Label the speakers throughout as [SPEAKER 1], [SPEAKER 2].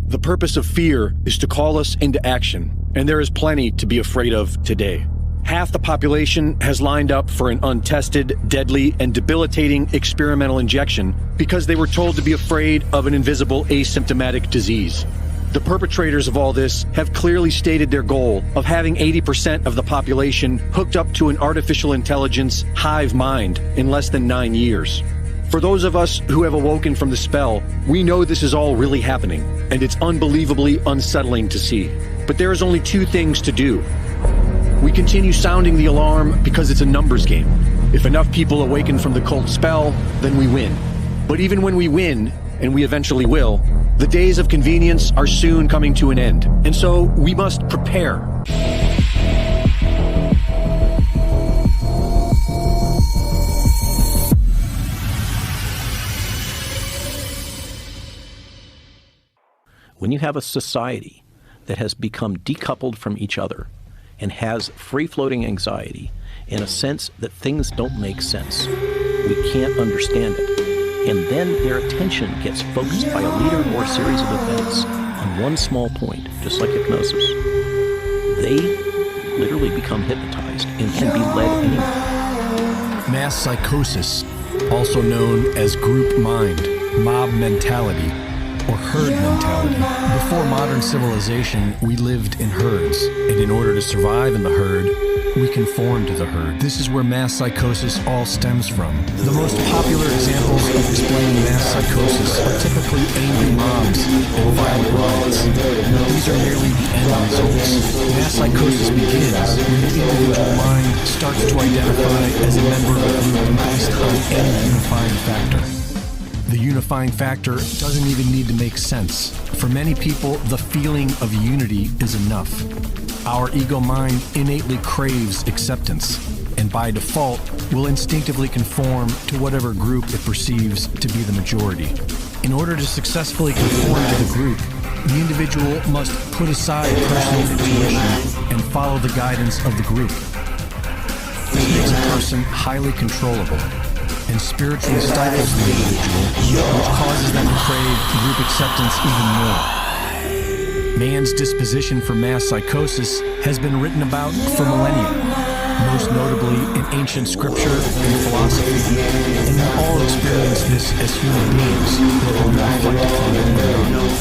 [SPEAKER 1] The purpose of fear is to call us into action, and there is plenty to be afraid of today. Half the population has lined up for an untested, deadly, and debilitating experimental injection because they were told to be afraid of an invisible asymptomatic disease. The perpetrators of all this have clearly stated their goal of having 80% of the population hooked up to an artificial intelligence hive mind in less than 9 years. For those of us who have awoken from the spell, we know this is all really happening, and it's unbelievably unsettling to see. But there is only 2 things to do. We continue sounding the alarm because it's a numbers game. If enough people awaken from the cult spell, then we win. But even when we win, and we eventually will, the days of convenience are soon coming to an end. And so we must prepare.
[SPEAKER 2] When you have a society that has become decoupled from each other and has free-floating anxiety and a sense that things don't make sense, we can't understand it, and then their attention gets focused by a leader or series of events on one small point, just like hypnosis, they literally become hypnotized and can be led anywhere.
[SPEAKER 3] Mass psychosis, also known as group mind, mob mentality, or herd mentality. Before modern civilization, we lived in herds, and in order to survive in the herd, we conform to the herd. This is where mass psychosis all stems from. The most popular examples of explaining mass psychosis are typically angry mobs and violent riots. These are merely the end results. Mass psychosis begins when the individual mind starts to identify as a member of a group based on any unifying factor. The unifying factor doesn't even need to make sense. For many people, the feeling of unity is enough. Our ego mind innately craves acceptance, and by default, will instinctively conform to whatever group it perceives to be the majority. In order to successfully conform to the group, the individual must put aside personal intuition and follow the guidance of the group. This makes a person highly controllable and spiritually stifles the individual, which causes them to crave group acceptance even more. Man's disposition for mass psychosis has been written about for millennia, most notably in ancient scripture and philosophy, and we all experience this as human beings, whether we reflect upon it or not.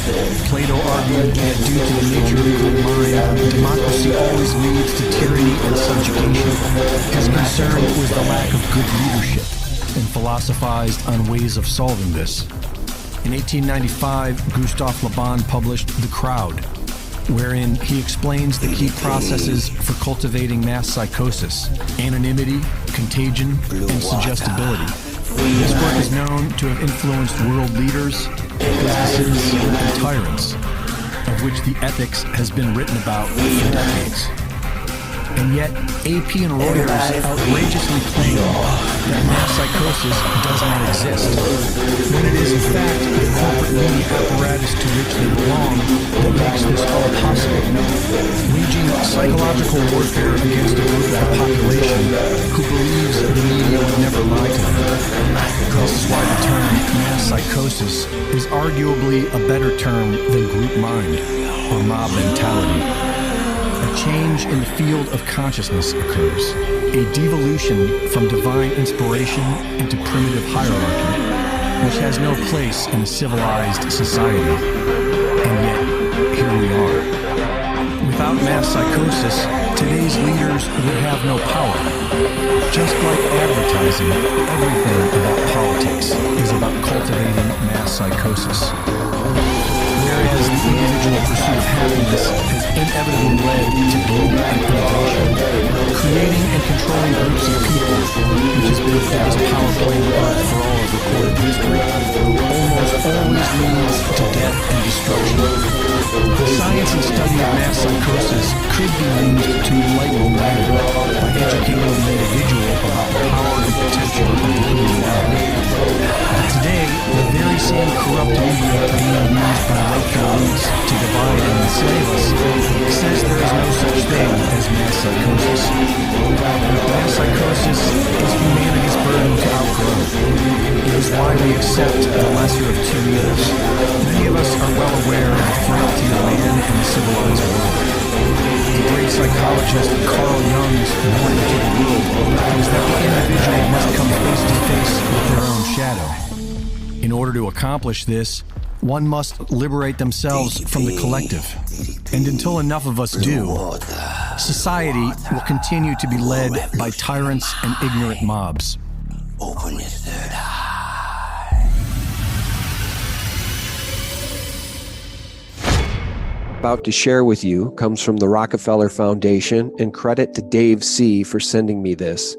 [SPEAKER 3] Plato argued that due to the nature of the mind, democracy always leads to tyranny and subjugation. His concern was the lack of good leadership, and philosophized on ways of solving this. In 1895, Gustave Le Bon published The Crowd, wherein he explains the key processes for cultivating mass psychosis: anonymity, contagion, and suggestibility. This work is known to have influenced world leaders, businesses, and tyrants, of which the ethics has been written about for decades. And yet, AP and Reuters outrageously claim that mass psychosis does not exist, when it is in fact the corporate media apparatus to which they belong that makes this all possible, waging psychological warfare against a group of the population who believes the media would never lie to them. This is why the term mass psychosis is arguably a better term than group mind or mob mentality. A change in the field of consciousness occurs, a devolution from divine inspiration into primitive hierarchy, which has no place in a civilized society. And yet, here we are. Without mass psychosis, today's leaders would have no power. Just like advertising, everything about politics is about cultivating mass psychosis. Whereas the individual pursuit of happiness has inevitably led to global innovation, creating and controlling groups of people, which has been the biggest power play on Earth for all of recorded history, almost always leads to death and destruction. The science and study of mass psychosis could be used to enlighten humanity by educating the individual about the power and potential of the human mind. Today, the very same corrupt media being used by right elites to divide and enslave us says there is no such thing as mass psychosis. Mass psychosis is humanity's burden to outgrow. It is why we accept the lesser of two evils. Many of us are well aware of the civilized world. The great psychologist Carl Jung's warning to the world was that the individual must come face to face with their own shadow. In order to accomplish this, one must liberate themselves from the collective. And until enough of us do, society will continue to be led by tyrants and ignorant mobs.
[SPEAKER 4] Open your third eye.
[SPEAKER 5] About to share with you comes from the Rockefeller Foundation, and credit to Dave C. for sending me this.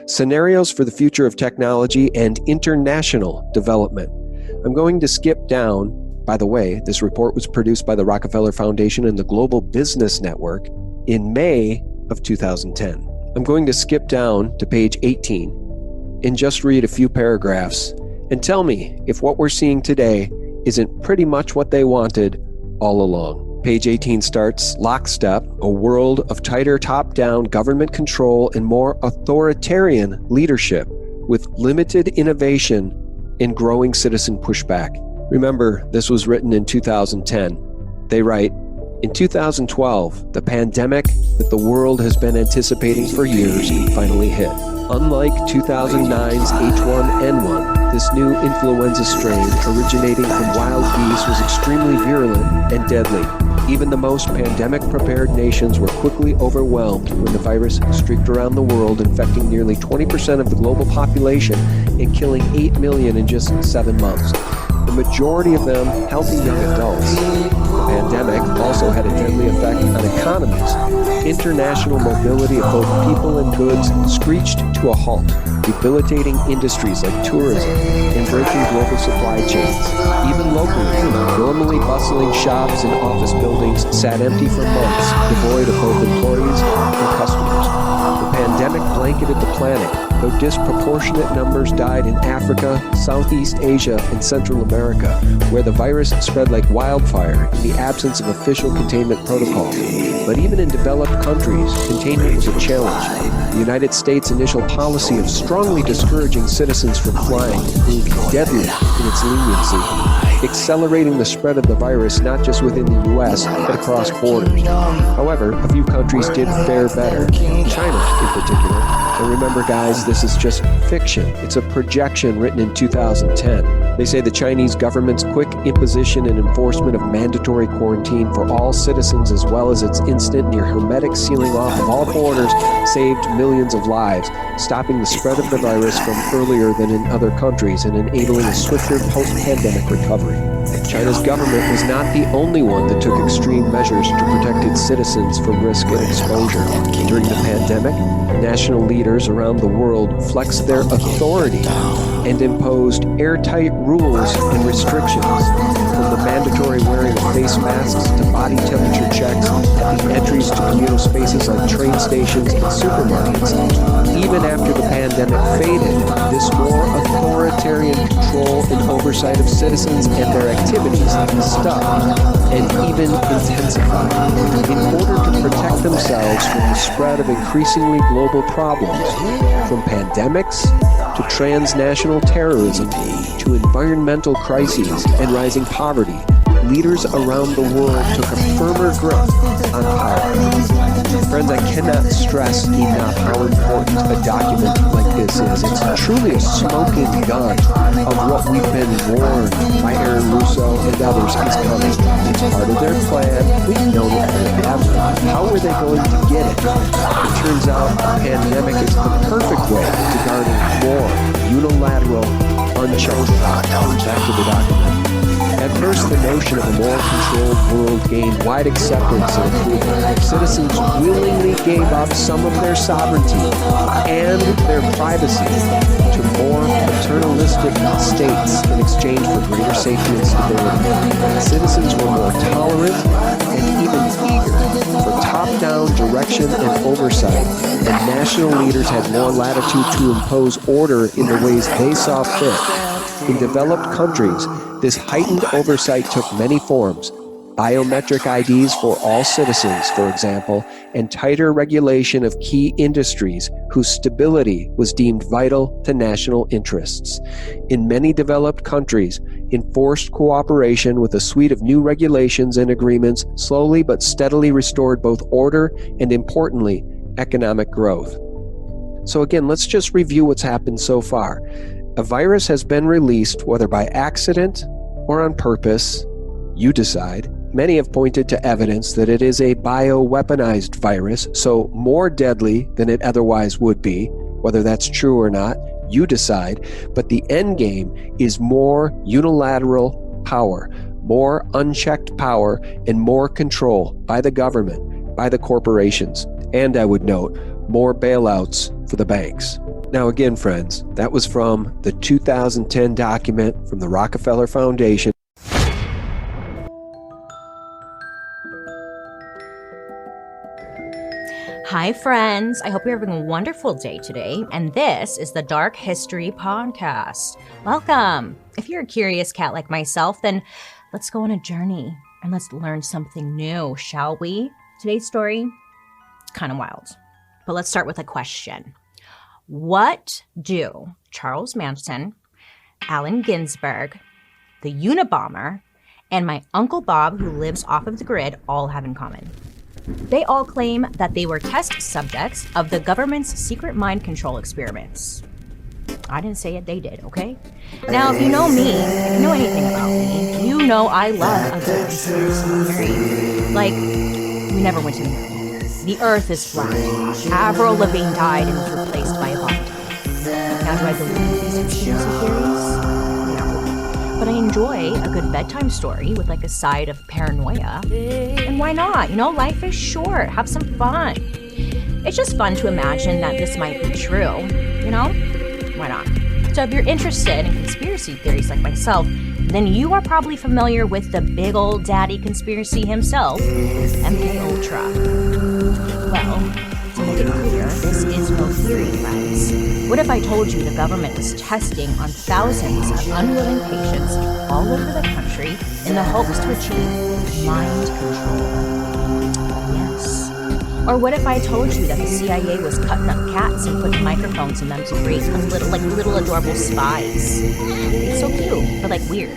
[SPEAKER 5] Scenarios for the future of technology and international development. I'm going to skip down. By the way, this report was produced by the Rockefeller Foundation and the Global Business Network in May of 2010. I'm going to skip down to page 18 and just read a few paragraphs and tell me if what we're seeing today isn't pretty much what they wanted all along. Page 18 starts, Lockstep, a world of tighter top-down government control and more authoritarian leadership with limited innovation and growing citizen pushback. Remember, this was written in 2010. They write, in 2012, the pandemic that the world has been anticipating for years finally hit. Unlike 2009's H1N1, this new influenza strain originating from wild geese was extremely virulent and deadly. Even the most pandemic-prepared nations were quickly overwhelmed when the virus streaked around the world, infecting nearly 20% of the global population and killing 8 million in just 7 months. The majority of them healthy young adults. The pandemic also had a deadly effect on economies. International mobility of both people and goods screeched to a halt, debilitating industries like tourism and breaking global supply chains. Even locally, normally bustling shops and office buildings sat empty for months, devoid of both employees and customers. The pandemic blanketed the planet, though disproportionate numbers died in Africa, Southeast Asia, and Central America, where the virus spread like wildfire in the absence of official containment protocols. But even in developed countries, containment was a challenge. The United States' initial policy of strongly discouraging citizens from flying proved deadly in its leniency, accelerating the spread of the virus not just within the U.S., but across borders. However, a few countries did fare better, China in particular. And remember, guys, this is just fiction. It's a projection written in 2010. They say the Chinese government's quick imposition and enforcement of mandatory quarantine for all citizens, as well as its instant near hermetic sealing off of all borders, saved millions of lives, stopping the spread of the virus from earlier than in other countries and enabling a swifter post-pandemic recovery. China's government was not the only one that took extreme measures to protect its citizens from risk and exposure. During the pandemic, national leaders around the world flexed their authority and imposed airtight rules and restrictions, from the mandatory wearing of face masks to body temperature checks at the entries to communal spaces like train stations and supermarkets. Even after the pandemic faded, this more authoritarian control and oversight of citizens and their activities stuck and even intensified. In order to protect themselves from the spread of increasingly global problems, from pandemics to transnational terrorism to environmental crises and rising poverty, leaders around the world took a firmer grip on power. Friends, I cannot stress enough how important a document like this is. It's truly a smoking gun of what we've been warned by Aaron Russo and others is coming. It's part of their plan. We've known it forever. How are they going to get it? It turns out a pandemic is the perfect way to garner more unilateral, unchecked power. Back to the document. At first, the notion of a more controlled world gained wide acceptance and approval. Citizens willingly gave up some of their sovereignty and their privacy to more paternalistic states in exchange for greater safety and stability. Citizens were more tolerant and even eager for top-down direction and oversight, and national leaders had more latitude to impose order in the ways they saw fit. In developed countries, this heightened oversight took many forms. biometric IDs for all citizens, for example, and tighter regulation of key industries whose stability was deemed vital to national interests. In many developed countries, enforced cooperation with a suite of new regulations and agreements slowly but steadily restored both order and, importantly, economic growth. So again, let's just review what's happened so far. A virus has been released, whether by accident or on purpose. You decide. Many have pointed to evidence that it is a bioweaponized virus, so more deadly than it otherwise would be. Whether that's true or not, you decide. But the end game is more unilateral power, more unchecked power, and more control by the government, by the corporations, and I would note, more bailouts for the banks. Now again, friends, that was from the 2010 document from the Rockefeller Foundation.
[SPEAKER 6] Hi, friends. I hope you're having a wonderful day today. And this is the Dark History Podcast. Welcome. If you're a curious cat like myself, then let's go on a journey and let's learn something new, shall we? Today's story is kind of wild. But let's start with a question. What do Charles Manson, Allen Ginsberg, the Unabomber, and my Uncle Bob, who lives off of the grid, all have in common? They all claim that they were test subjects of the government's secret mind control experiments. I didn't say it, they did, okay? Now, if you know me, if you know anything about me, you know I love a good conspiracy theory. Like, we never went to the moon. The Earth is flat. Avril Lavigne died and was replaced by a body. Now, do I believe these conspiracy theories? No. But I enjoy a good bedtime story with like a side of paranoia. And why not? You know, life is short. Have some fun. It's just fun to imagine that this might be true. You know? Why not? So if you're interested in conspiracy theories like myself, then you are probably familiar with the big old daddy conspiracy himself, MK Ultra. Well, to make it clear, this is no theory, friends. What if I told you the government was testing on thousands of unwilling patients all over the country in the hopes to achieve mind control? Yes. Or what if I told you that the CIA was cutting up cats and putting microphones in them to create little adorable spies? It's so cute, but like weird.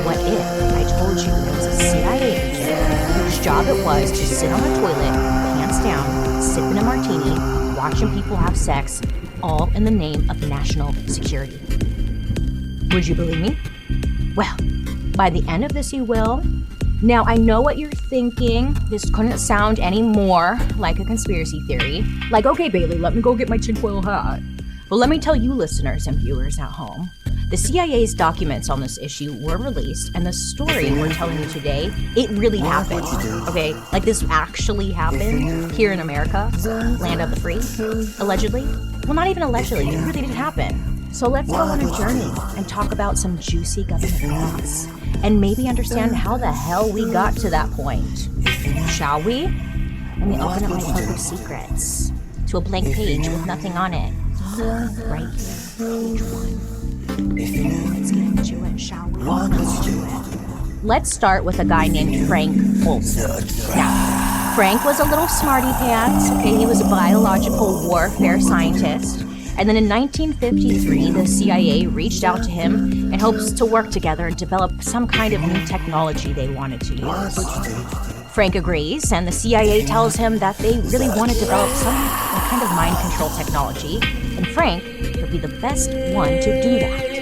[SPEAKER 6] What if I told you there was a CIA agent whose job it was to sit on the toilet, pants down, sipping a martini, watching people have sex, all in the name of national security? Would you believe me? Well, by the end of this you will. Now, I know what you're thinking. This couldn't sound any more like a conspiracy theory. Like, okay, Bailey, let me go get my tinfoil hat. But let me tell you, listeners and viewers at home, the CIA's documents on this issue were released, and the story we're telling you today, it really happened, okay? Like, this actually happened here in America, land of the free, allegedly. Well, not even allegedly, it really did happen. So let's go on a journey and talk about some juicy government laws, and maybe understand how the hell we got to that point. Shall we? Let me open up my book of secrets to a blank page with nothing on it. Right here, page 1. Let's get into it, shall we? Let's do it. Let's start with a guy named Frank Olson. Now, Frank was a little smarty pants, okay? He was a biological warfare scientist. And then in 1953, the CIA reached out to him in hopes to work together and develop some kind of new technology they wanted to use. Frank agrees, and the CIA tells him that they really want to develop some kind of mind control technology, and Frank would be the best one to do that.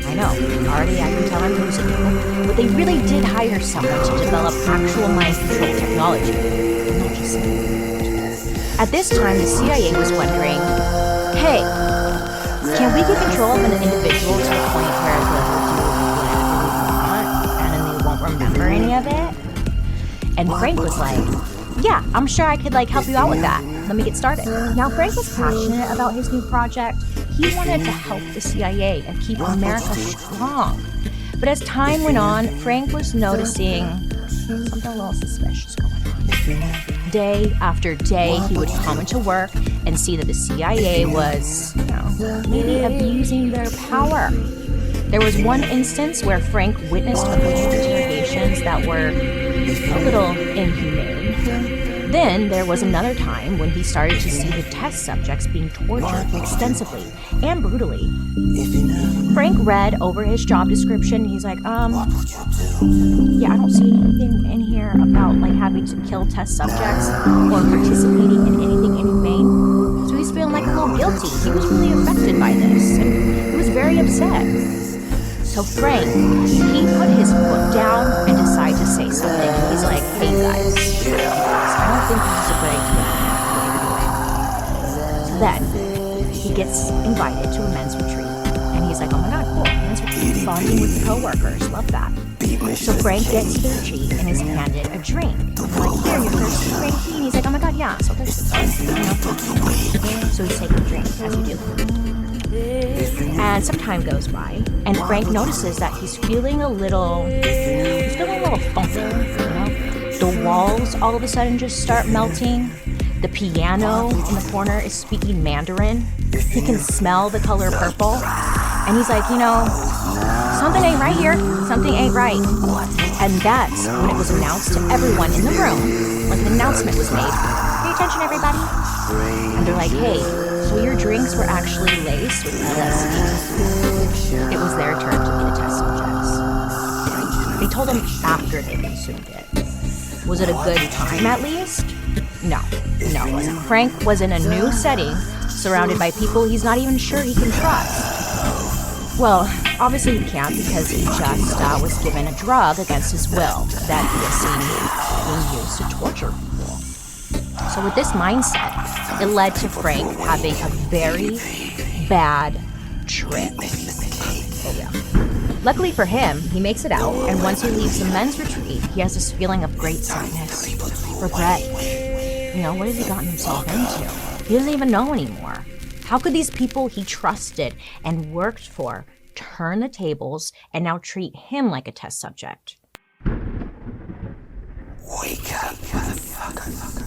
[SPEAKER 6] I know, already I can tell I'm losing you, but they really did hire someone to develop actual mind control technology, not just me. At this time, the CIA was wondering, hey, can we get control of an individual to the point where they'll do whatever we want, and then they won't remember any of it? And Frank was like, yeah, I'm sure I could help you out with that. Let me get started. Now, Frank was passionate about his new project. He wanted to help the CIA and keep America strong. But as time went on, Frank was noticing something a little suspicious going on. Day after day, he would come into work and see that the CIA was, maybe abusing their power. There was one instance where Frank witnessed a bunch of interrogations that were a little inhumane. Then there was another time when he started to see the test subjects being tortured extensively and brutally. Frank read over his job description. He's like, yeah, I don't see anything in here about like having to kill test subjects or participating in anything inhumane. So he's feeling like a little guilty. He was really affected by this, and he was very upset. So Frank, he put his foot down and decided to say something. He's like, hey guys, I don't think this is a good idea. So then, he gets invited to a men's retreat. And he's like, oh my god, cool, men's retreat, bonding with the co-workers, love that. So Frank gets to the retreat and is handed a drink. They're like, here, you're thirsty, Frankie? And he's like, oh my god, yeah, so thirsty. You know? So he's taking a drink, as you do. And some time goes by, and Frank notices that he's feeling a little funky, you know? The walls all of a sudden just start melting. The piano in the corner is speaking Mandarin. He can smell the color purple. And he's like, you know, something ain't right here. Something ain't right. And that's when it was announced to everyone in the room. Like an announcement was made. Pay attention, everybody. And they're like, hey, so your drinks were actually laced with LSD. It was their turn to be the test subjects. They told him after they consumed it. Was it a good time at least? No, it wasn't. Frank was in a new setting, surrounded by people he's not even sure he can trust. Well, obviously he can't because he just was given a drug against his will that he has seen being used to torture people. So with this mindset, it led to Frank having a very bad trip. Oh yeah. Luckily for him, he makes it out, and once he leaves the men's retreat, he has this feeling of great sadness, regret. You know, what has he gotten himself into? He doesn't even know anymore. How could these people he trusted and worked for turn the tables and now treat him like a test subject?
[SPEAKER 4] Wake up, motherfucker.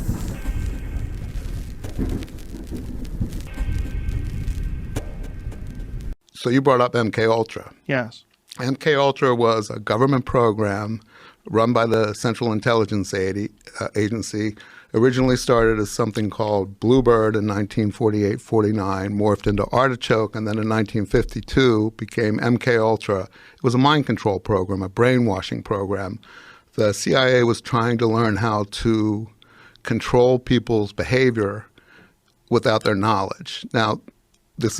[SPEAKER 7] So you brought up MK Ultra.
[SPEAKER 8] Yes.
[SPEAKER 7] MK Ultra was a government program run by the Central Intelligence Agency. Originally started as something called Bluebird in 1948-49, morphed into Artichoke, and then in 1952 became MK Ultra. It was a mind control program, a brainwashing program. The CIA was trying to learn how to control people's behavior without their knowledge. Now, this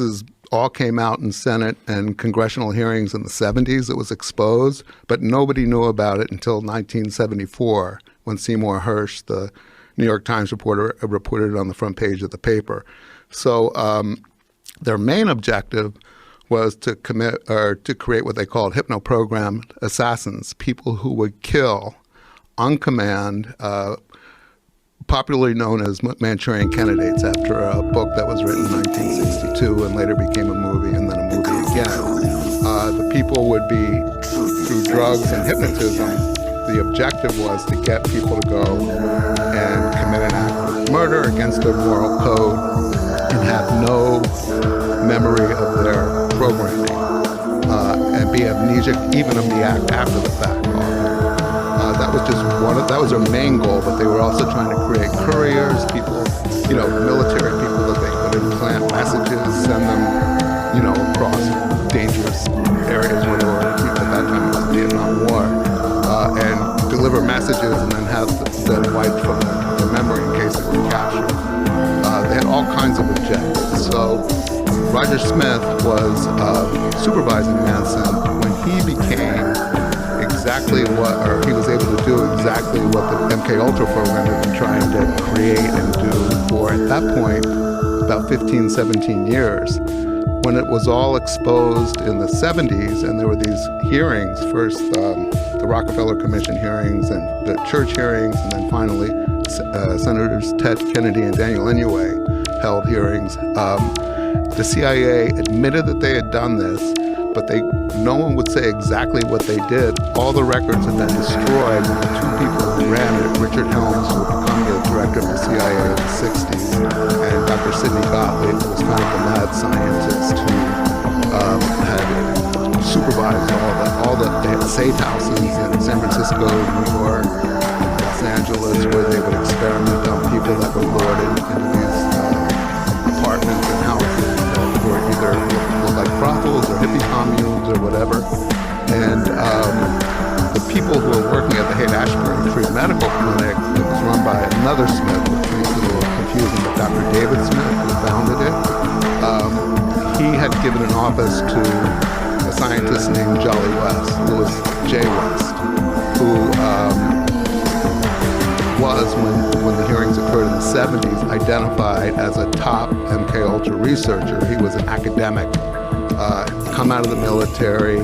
[SPEAKER 7] all came out in Senate and congressional hearings in the 70s. It was exposed, but nobody knew about it until 1974 when Seymour Hersh, the New York Times reporter, reported it on the front page of the paper. So their main objective was to create what they called hypno-programmed assassins, people who would kill on command, popularly known as Manchurian candidates, after a book that was written in 1962 and later became a movie and then a movie again. The people would be, through drugs and hypnotism, the objective was to get people to go and commit an act of murder against their moral code and have no memory of their programming and be amnesic even of the act after the fact. That was just that was their main goal, but they were also trying to create couriers, people, military people that they could implant messages, send them, across dangerous areas where they were, at that time it was the Vietnam War, and deliver messages and then have them wiped from their memory in case they were captured. They had all kinds of objectives. So Roger Smith was supervising Manson when he became he was able to do exactly what the MK Ultra program had been trying to create and do for, at that point, about 15, 17 years. When it was all exposed in the 70s, and there were these hearings, first the Rockefeller Commission hearings and the church hearings, and then finally Senators Ted Kennedy and Daniel Inouye held hearings. The CIA admitted that they had done this, but no one would say exactly what they did. All the records had been destroyed. The two people who ran it, Richard Helms, who would become the director of the CIA in the 60s, and Dr. Sidney Gottlieb, who was kind of the mad scientist who had supervised they had safe houses in San Francisco, New York, Los Angeles, where they would experiment on people that were lured into these apartments and houses that were either looked like brothels or hippie communes or whatever. And the people who were working at the Haight-Ashbury Free Medical Clinic, it was run by another Smith, which makes it a little confusing, but Dr. David Smith, who founded it, he had given an office to a scientist named Jolly West, Louis J. West, who was, when the hearings occurred in the 70s, identified as a top MKUltra researcher. He was an academic, come out of the military,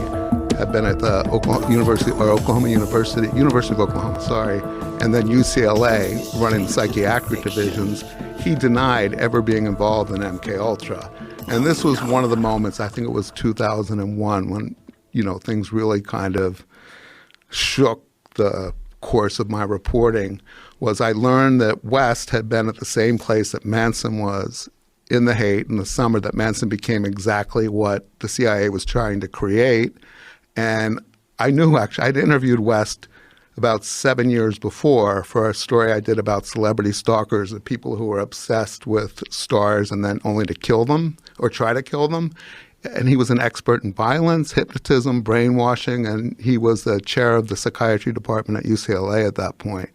[SPEAKER 7] had been at the University of Oklahoma, and then UCLA running psychiatric divisions. He denied ever being involved in MKUltra. And this was one of the moments, I think it was 2001, when, things really kind of shook the course of my reporting, was I learned that West had been at the same place that Manson was in the Haight in the summer that Manson became exactly what the CIA was trying to create. And I knew, actually, I'd interviewed West about 7 years before for a story I did about celebrity stalkers, the people who were obsessed with stars and then only to kill them or try to kill them. And he was an expert in violence, hypnotism, brainwashing, and he was the chair of the psychiatry department at UCLA at that point.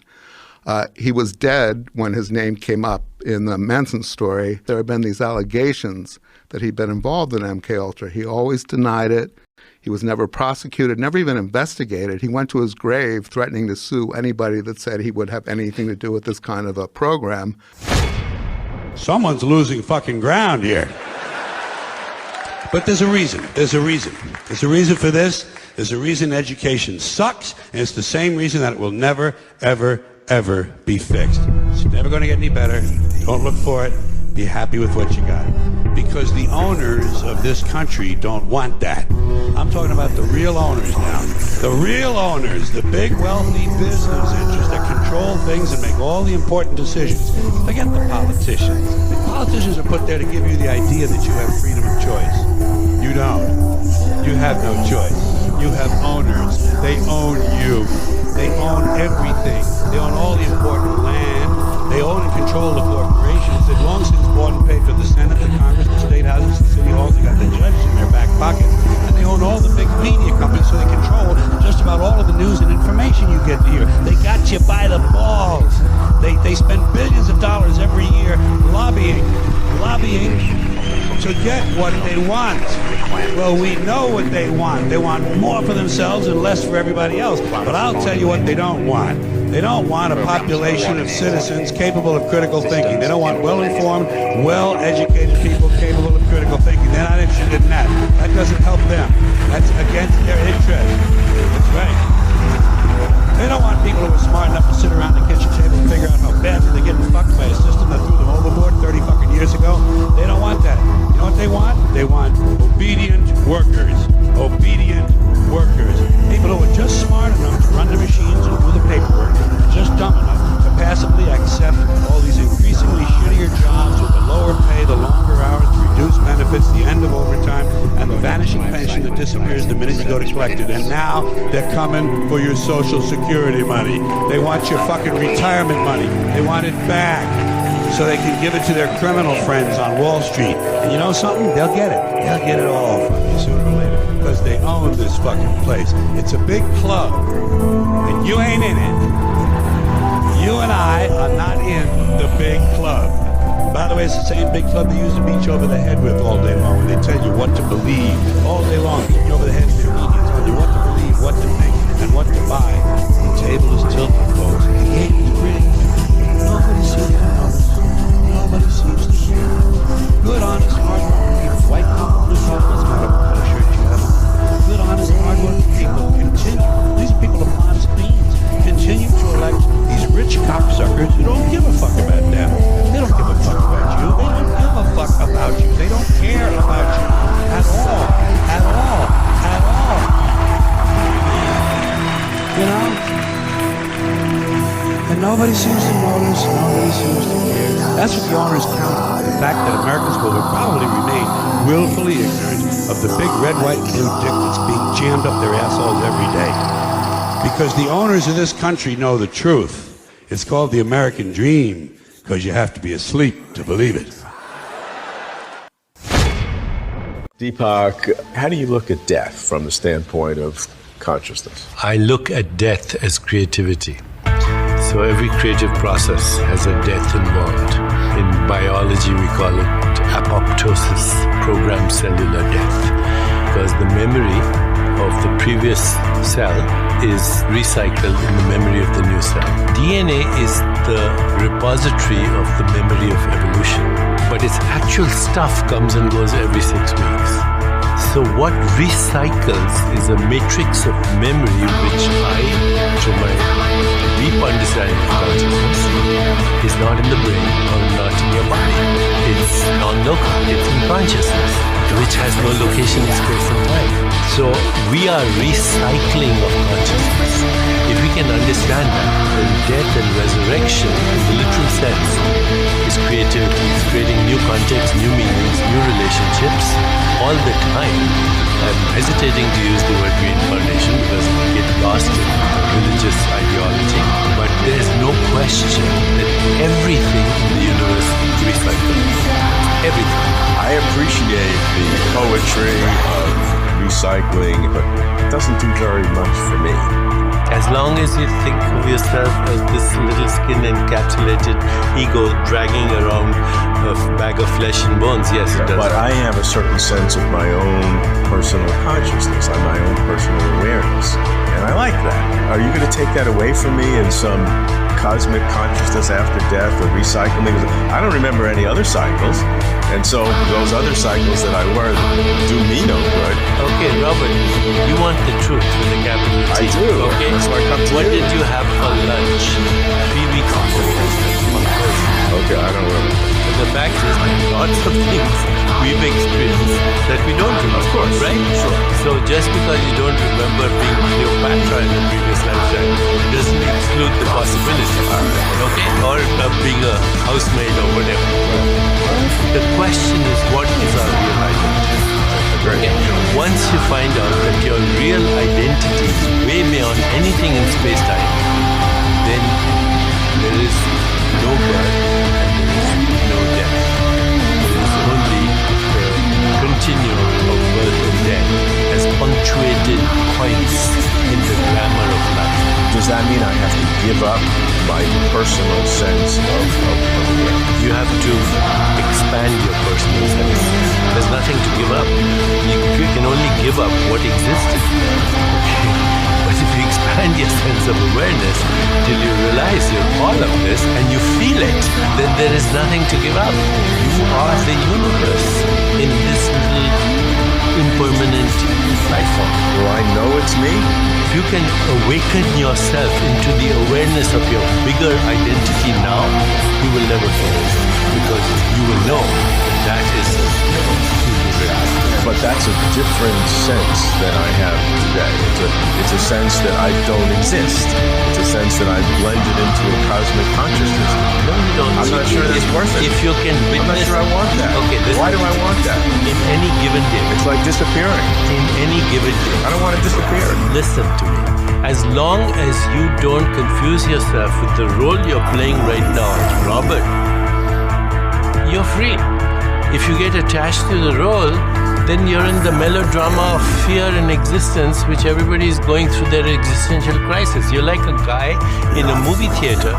[SPEAKER 7] He was dead when his name came up in the Manson story. There had been these allegations that he'd been involved in MKUltra. He always denied it. He was never prosecuted, never even investigated. He went to his grave threatening to sue anybody that said he would have anything to do with this kind of a program.
[SPEAKER 8] Someone's losing fucking ground here. But there's a reason. There's a reason. There's a reason for this. There's a reason education sucks, and it's the same reason that it will never, ever, ever be fixed. It's never going to get any better. Don't look for it. Be happy with what you got. Because the owners of this country don't want that. I'm talking about the real owners now. The real owners, the big wealthy business interests that control things and make all the important decisions. Forget the politicians. The politicians are put there to give you the idea that you have freedom of choice. You don't. You have no choice. You have owners. They own you. They own everything. They own all the important land. They own and control the corporations. They've long since bought and paid for the Senate, the Congress, the state houses, the city halls. They got the judges in their back pocket. And they own all the big media companies, so they control just about all of the news and information you get to hear. They got you by the balls. They spend billions of dollars every year lobbying to get what they want. Well, we know what they want. They want more for themselves and less for everybody else. But I'll tell you what they don't want. They don't want a population of citizens capable of critical thinking. They don't want well-informed, well-educated people capable of critical thinking. They're not interested in that. That doesn't help them. That's against their interest. That's right. They don't want people who are smart enough to sit around the kitchen table and figure out how badly they're getting fucked by a system that threw them overboard 30 fucking years ago. They don't want that. You know what they want? They want obedient workers. Obedient workers. People who are just smart enough to run the machines and do the paperwork, just dumb enough to passively accept all these increasingly shittier jobs with the lower pay, the longer hours, the reduced benefits, the end of overtime, and the vanishing pension that disappears the minute you go to collect it. And now they're coming for your Social Security money. They want your fucking retirement money. They want it back so they can give it to their criminal friends on Wall Street. And you know something? They'll get it. They'll get it all from you sooner or later because they own this fucking place. It's a big club, and you ain't in it. You and I are not in the big club. By the way, it's the same big club they use to beat you over the head with all day long when they tell you what to believe all day long, beat you over the head with their media, telling you what to believe, what to think, and what to buy. The table is tilted, folks. The game is rigged. Nobody seems to notice. Nobody seems to care. Good, honest, hard-working people, white people, blue people, doesn't matter what color shirt you have. Good, honest, hard-working people continue. These are people of honest means. Continue to elect these rich cocksuckers who don't give a fuck about them. They don't give a fuck about you. They don't give a fuck about you. They don't care about you at all. At all. At all. You know? And nobody seems to notice. Nobody seems to care. That's what the owners count on. The fact that Americans will probably remain willfully ignorant of the big red, white, and blue dick that's being jammed up their assholes every day. Because the owners of this country know the truth. It's called the American dream, because you have to be asleep to believe it.
[SPEAKER 9] Deepak, how do you look at death from the standpoint of consciousness?
[SPEAKER 10] I look at death as creativity. So every creative process has a death involved. In biology, we call it apoptosis, programmed cellular death, because the memory of the previous cell is recycled in the memory of the new cell. DNA is the repository of the memory of evolution, but its actual stuff comes and goes every 6 weeks. So what recycles is a matrix of memory which I, through my deep understanding of consciousness, is not in the brain or not in your body. It's non-local, it's in consciousness, which has no location in space and time. So we are recycling of consciousness. If we can understand that, then death and resurrection, in the literal sense, is creativity. It's creating new contexts, new meanings, new relationships all the time. I'm hesitating to use the word reincarnation because we get lost in religious ideology. But there's no question that everything in the universe is recycled. Everything.
[SPEAKER 9] I appreciate the poetry of recycling, but it doesn't do very much for me.
[SPEAKER 10] As long as you think of yourself as this little skin-encapsulated ego dragging around a bag of flesh and bones, yes, it does.
[SPEAKER 9] But I have a certain sense of my own personal consciousness, and my own personal awareness, and I like that. Are you going to take that away from me in some cosmic consciousness after death or recycling? I don't remember any other cycles, and so those other cycles that I were do me no good.
[SPEAKER 10] Okay, Robert, you want the truth with a capital T.
[SPEAKER 9] I do.
[SPEAKER 10] Okay.
[SPEAKER 9] That's why I come to
[SPEAKER 10] what
[SPEAKER 9] you.
[SPEAKER 10] did you have for lunch 3 weeks ago?
[SPEAKER 9] Okay, I don't remember.
[SPEAKER 10] But the fact is that lots of things we've experienced that we don't remember.
[SPEAKER 9] Of course,
[SPEAKER 10] right?
[SPEAKER 9] Sure.
[SPEAKER 10] So just because you don't remember being Cleopatra in the previous lifetime doesn't exclude the possibility. Okay? Or being a housemaid or whatever. The question is, what is our real identity? Okay. Once you find out that your real identity is way beyond anything in space-time, then there is no birth and there is no death. There is only the continuum of birth and death as punctuated points in the grammar of life.
[SPEAKER 9] Does that mean I have to give up my personal sense of awareness?
[SPEAKER 10] You have to expand your personal sense. There's nothing to give up. You can only give up what existed. Okay? But if you expand your sense of awareness till you realize you're all of this and you feel it, then there is nothing to give up. You are the universe in this little impermanent life form.
[SPEAKER 9] Do I know it's me?
[SPEAKER 10] If you can awaken yourself into the awareness of your bigger identity now, you will never forget, because you will know that is
[SPEAKER 9] But that's a different sense than I have today. It's a sense that I don't exist. It's a sense that I've blended into a cosmic consciousness.
[SPEAKER 10] No, you don't.
[SPEAKER 9] I'm not sure that's worth it.
[SPEAKER 10] If you can witness...
[SPEAKER 9] I'm not sure I want that.
[SPEAKER 10] Okay,
[SPEAKER 9] why do I want that?
[SPEAKER 10] In any given day.
[SPEAKER 9] It's like disappearing.
[SPEAKER 10] In any given day.
[SPEAKER 9] I don't want to disappear.
[SPEAKER 10] Listen to me. As long as you don't confuse yourself with the role you're playing right now as Robert, you're free. If you get attached to the role, then you're in the melodrama of fear and existence, which everybody is going through their existential crisis. You're like a guy in a movie theater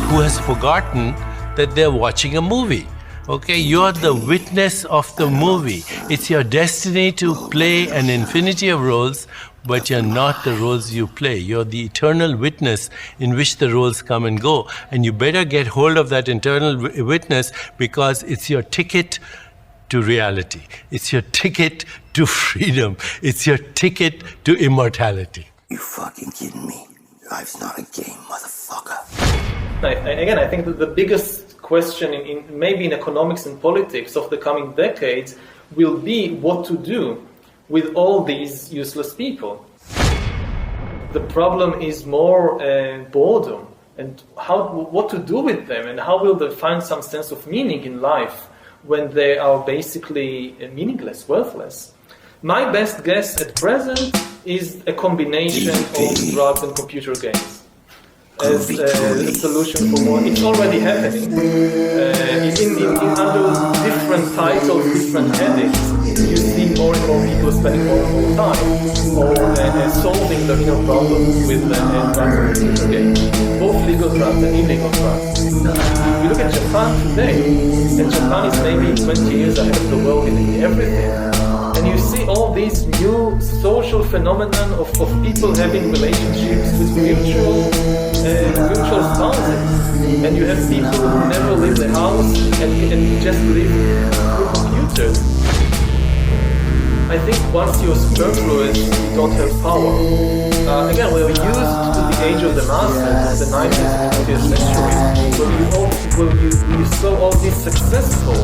[SPEAKER 10] who has forgotten that they're watching a movie. Okay, you're the witness of the movie. It's your destiny to play an infinity of roles, but you're not the roles you play. You're the eternal witness in which the roles come and go. And you better get hold of that eternal witness, because it's your ticket to reality. It's your ticket to freedom. It's your ticket to immortality.
[SPEAKER 4] You fucking kidding me? Life's not a game, motherfucker.
[SPEAKER 11] Again, I think that the biggest question maybe in economics and politics of the coming decades will be what to do with all these useless people. The problem is more boredom and what to do with them, and how will they find some sense of meaning in life when they are basically meaningless, worthless. My best guess at present is a combination of drugs and computer games as a solution for more. It's already happening. Under different titles, different headings, you see more and more people spending more and more time or solving their inner problems with drugs and computer games, both legal drugs and illegal drugs. We look at Japan today, and Japan is maybe 20 years ahead of the world in everything. And you see all these new social phenomenon of people having relationships with virtual spouses. And you have people who never leave the house and just live through computers. I think once you're superfluous, you don't have power. Again, we're used to the age of the masters of the 19th and 20th century, where you saw all these successful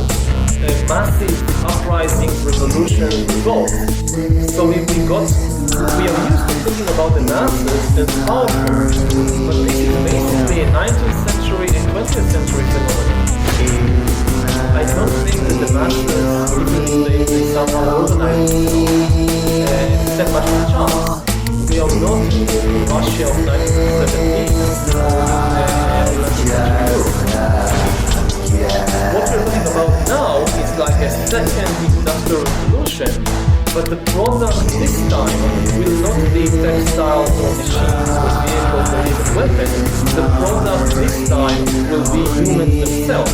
[SPEAKER 11] massive uprisings, revolutions, revolts. So we are used to thinking about the masses as powerful, but this is basically a 19th century and 20th century phenomenon. I don't think that the masses, even if they somehow organize themselves, stand much of a chance. We are not Russia of 1917. What we're talking about now is like a second industrial revolution, but the product this time will not be textiles or machines or vehicles or even weapons. The product this time will be humans themselves.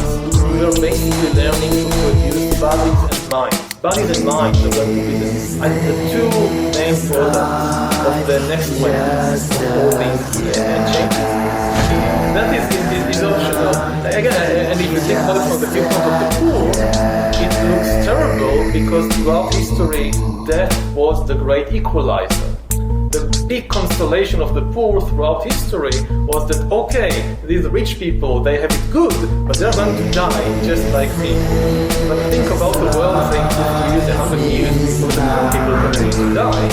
[SPEAKER 11] We're basically learning to produce bodies and minds. Bodies and minds are going to be the two main products of the next wave of all these changes. That is optional. Again, and if you think about it from the viewpoint of the poor, it looks terrible because throughout history, death was the great equalizer. The big consolation of the poor throughout history was that, okay, these rich people, they have it good, but they're going to die just like me. But think about the world saying to use 100 years before the poor people continue to die.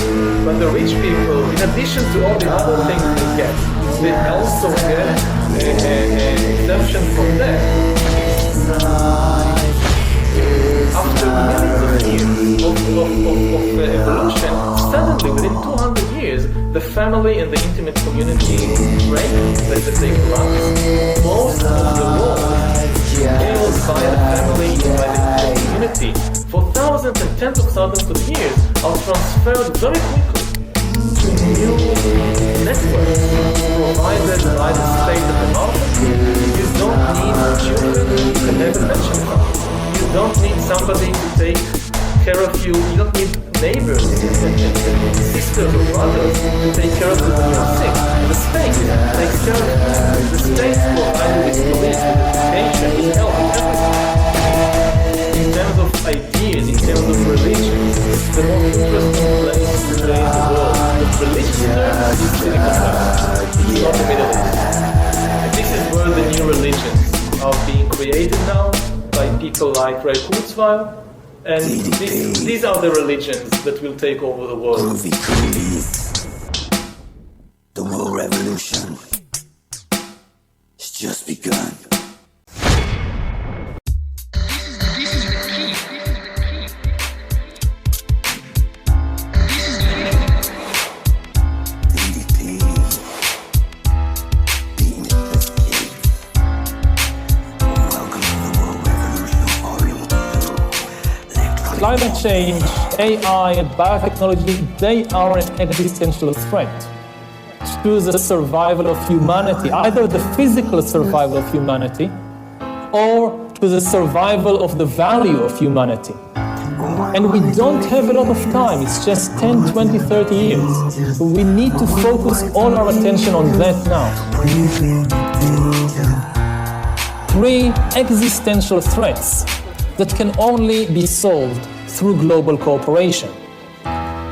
[SPEAKER 11] But the rich people, in addition to all the other things they also get exemption from death. After millions of years of evolution, suddenly within 200 years, the family and the intimate community break, let's say collapse. Most of the world held by the family and by the community for thousands and tens of thousands of years are transferred very quickly to new networks provided by the state of the market. You don't need children who can never mention them. You don't need somebody to take care of you. You don't need neighbors, sisters or brothers to take care of you when you're sick. The state takes care of you. The state provides you with police, with education, with health, with everything. In terms of ideas, in terms of religion, the most interesting place today in the world of religious terms is clinical terms. It's not the Middle East. And this is where the new religions are being created now by people like Ray Kurzweil, and these are the religions that will take over the world.
[SPEAKER 4] The world revolution has just begun.
[SPEAKER 12] Climate change, AI, and biotechnology, they are an existential threat to the survival of humanity, either the physical survival of humanity or to the survival of the value of humanity. And we don't have a lot of time, it's just 10, 20, 30 years. So we need to focus all our attention on that now. 3 existential threats that can only be solved through global cooperation.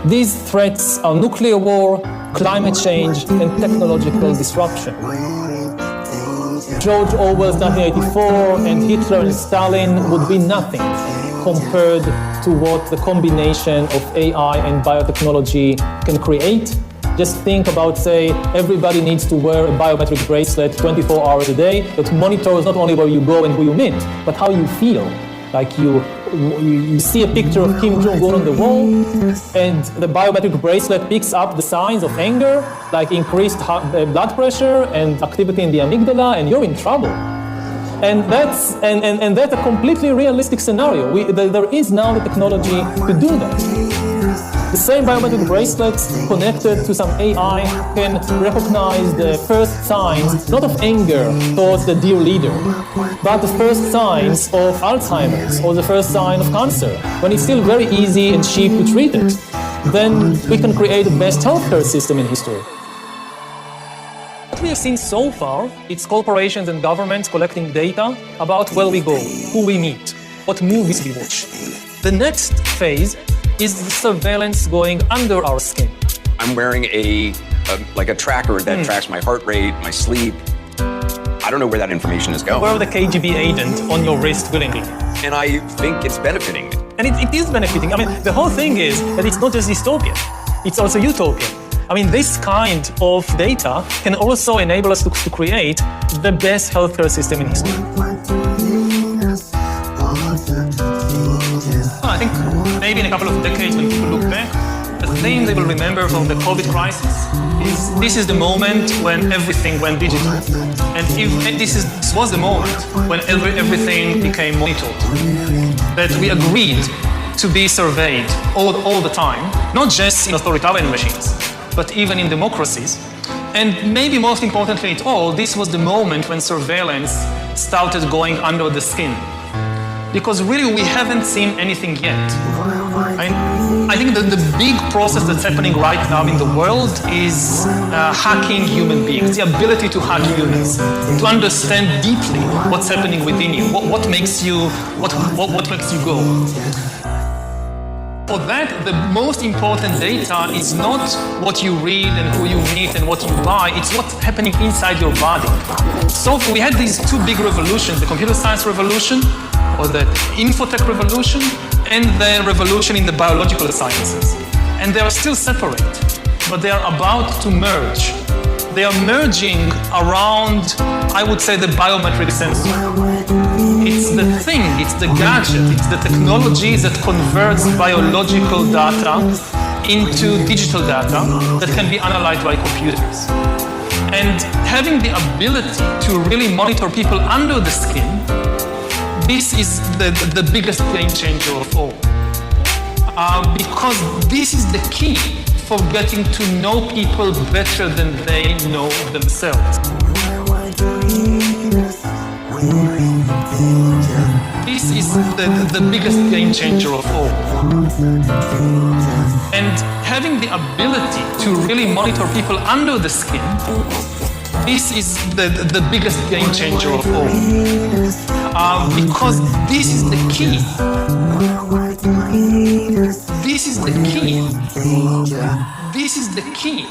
[SPEAKER 12] These threats are nuclear war, climate change, and technological disruption. George Orwell's 1984 and Hitler and Stalin would be nothing compared to what the combination of AI and biotechnology can create. Just think about, say, everybody needs to wear a biometric bracelet 24 hours a day that monitors not only where you go and who you meet, but how you feel. Like you see a picture of Kim Jong-un on the wall, and the biometric bracelet picks up the signs of anger, like increased blood pressure and activity in the amygdala, and you're in trouble. And that's a completely realistic scenario. There is now the technology to do that. The same biometric bracelets connected to some AI can recognize the first signs, not of anger towards the dear leader, but the first signs of Alzheimer's or the first sign of cancer, when it's still very easy and cheap to treat it. Then we can create the best healthcare system in history. What we have seen so far, it's corporations and governments collecting data about where we go, who we meet, what movies we watch. The next phase is the surveillance going under our skin.
[SPEAKER 13] I'm wearing a tracker that tracks my heart rate, my sleep. I don't know where that information is going.
[SPEAKER 12] Wear the KGB agent on your wrist willingly.
[SPEAKER 13] And I think it's benefiting.
[SPEAKER 12] And it is benefiting. I mean, the whole thing is that it's not just dystopian, it's also utopian. I mean, this kind of data can also enable us to create the best healthcare system in history. I think maybe in a couple of decades when people look back, the thing they will remember from the COVID crisis is this is the moment when everything went digital. And this was the moment when everything became monitored. That we agreed to be surveyed all the time, not just in authoritarian machines, but even in democracies. And maybe most importantly at all, this was the moment when surveillance started going under the skin. Because really we haven't seen anything yet. I think that the big process that's happening right now in the world is hacking human beings, the ability to hack humans, to understand deeply what's happening within you, what makes you go. For that, the most important data is not what you read and who you meet and what you buy, it's what's happening inside your body. So we had these two big revolutions, the computer science revolution, or the infotech revolution, and the revolution in the biological sciences. And they are still separate, but they are about to merge. They are merging around, I would say, the biometric sensor. It's the thing, it's the gadget, it's the technology that converts biological data into digital data that can be analyzed by computers. And having the ability to really monitor people under the skin, this is the biggest game changer of all. Because this is the key for getting to know people better than they know themselves. This is the biggest game changer of all. And having the ability to really monitor people under the skin, this is the biggest game changer of all. Because this is the key. This is the key. This is the key